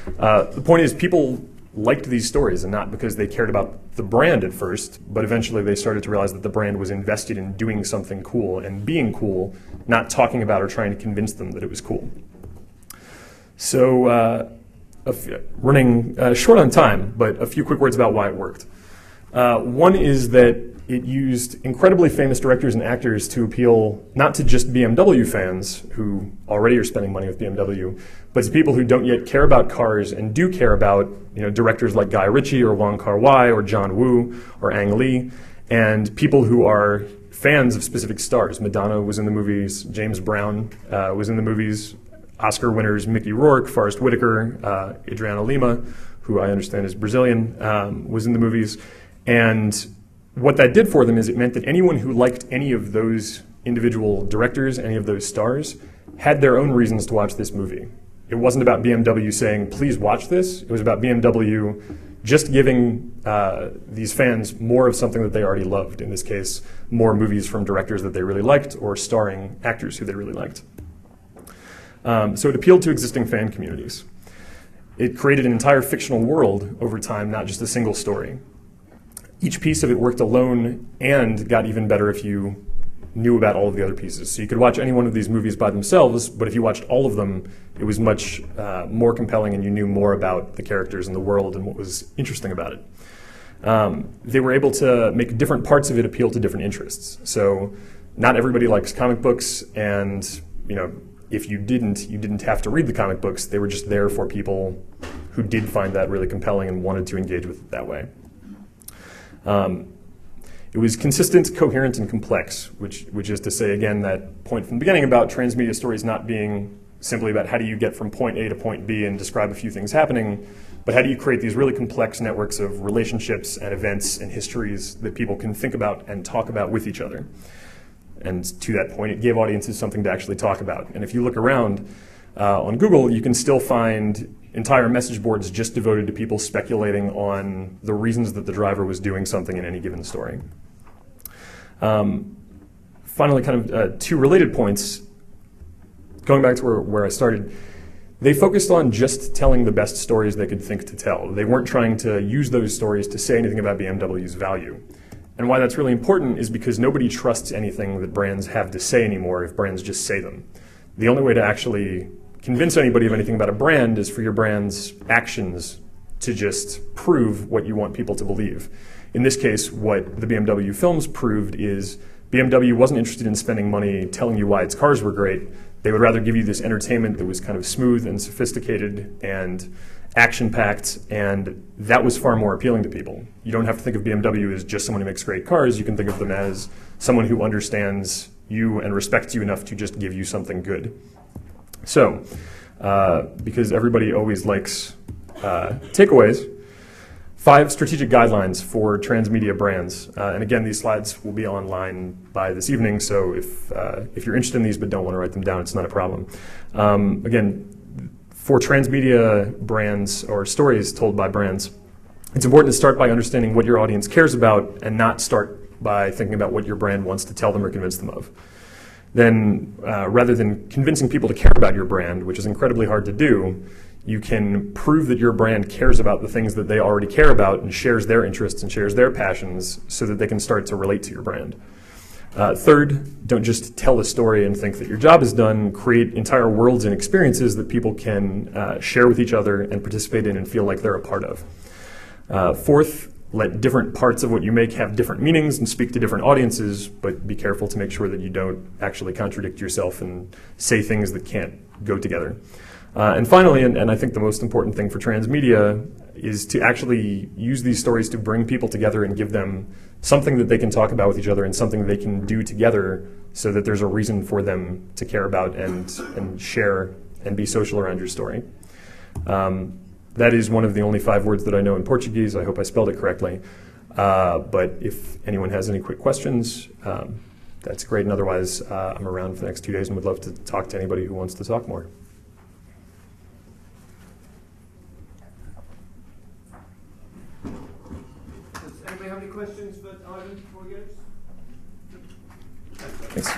The point is, people liked these stories, and not because they cared about the brand at first, but eventually they started to realize that the brand was invested in doing something cool and being cool, not talking about or trying to convince them that it was cool. So, running short on time, but a few quick words about why it worked. One is that it used incredibly famous directors and actors to appeal not to just BMW fans, who already are spending money with BMW, but to people who don't yet care about cars and do care about, directors like Guy Ritchie or Wong Kar-wai or John Woo or Ang Lee, and people who are fans of specific stars. Madonna was in the movies, James Brown was in the movies, Oscar winners Mickey Rourke, Forrest Whitaker, Adriana Lima, who I understand is Brazilian, was in the movies. And what that did for them is it meant that anyone who liked any of those individual directors, any of those stars, had their own reasons to watch this movie. It wasn't about BMW saying, please watch this. It was about BMW just giving these fans more of something that they already loved. In this case, more movies from directors that they really liked or starring actors who they really liked. So it appealed to existing fan communities. It created an entire fictional world over time, not just a single story. Each piece of it worked alone and got even better if you knew about all of the other pieces. So you could watch any one of these movies by themselves, but if you watched all of them, it was much more compelling and you knew more about the characters and the world and what was interesting about it. They were able to make different parts of it appeal to different interests. So not everybody likes comic books, and if you didn't have to read the comic books. They were just there for people who did find that really compelling and wanted to engage with it that way. It was consistent, coherent, and complex, which is to say, again, that point from the beginning about transmedia stories not being simply about how do you get from point A to point B and describe a few things happening, but how do you create these really complex networks of relationships and events and histories that people can think about and talk about with each other. And to that point, it gave audiences something to actually talk about. And if you look around on Google, you can still find entire message boards just devoted to people speculating on the reasons that the driver was doing something in any given story. Finally, kind of two related points. Going back to where I started, they focused on just telling the best stories they could think to tell. They weren't trying to use those stories to say anything about BMW's value. And why that's really important is because nobody trusts anything that brands have to say anymore if brands just say them. The only way to actually convince anybody of anything about a brand is for your brand's actions to just prove what you want people to believe. In this case, what the BMW films proved is BMW wasn't interested in spending money telling you why its cars were great. They would rather give you this entertainment that was kind of smooth and sophisticated and action-packed, and that was far more appealing to people. You don't have to think of BMW as just someone who makes great cars. You can think of them as someone who understands you and respects you enough to just give you something good. So, because everybody always likes takeaways, 5 strategic guidelines for transmedia brands. And again, these slides will be online by this evening, so if you're interested in these but don't want to write them down, it's not a problem. Again, for transmedia brands or stories told by brands, it's important to start by understanding what your audience cares about and not start by thinking about what your brand wants to tell them or convince them of. Then, rather than convincing people to care about your brand, which is incredibly hard to do, you can prove that your brand cares about the things that they already care about and shares their interests and shares their passions so that they can start to relate to your brand. Third, don't just tell a story and think that your job is done. Create entire worlds and experiences that people can share with each other and participate in and feel like they're a part of. Fourth, let different parts of what you make have different meanings and speak to different audiences, but be careful to make sure that you don't actually contradict yourself and say things that can't go together. And finally, and I think the most important thing for transmedia, is to actually use these stories to bring people together and give them something that they can talk about with each other and something they can do together so that there's a reason for them to care about and share and be social around your story. That is one of the only 5 words that I know in Portuguese. I hope I spelled it correctly. But if anyone has any quick questions, that's great. And otherwise, I'm around for the next 2 days and would love to talk to anybody who wants to talk more. Does anybody have any questions for Ivan before he goes? Thanks.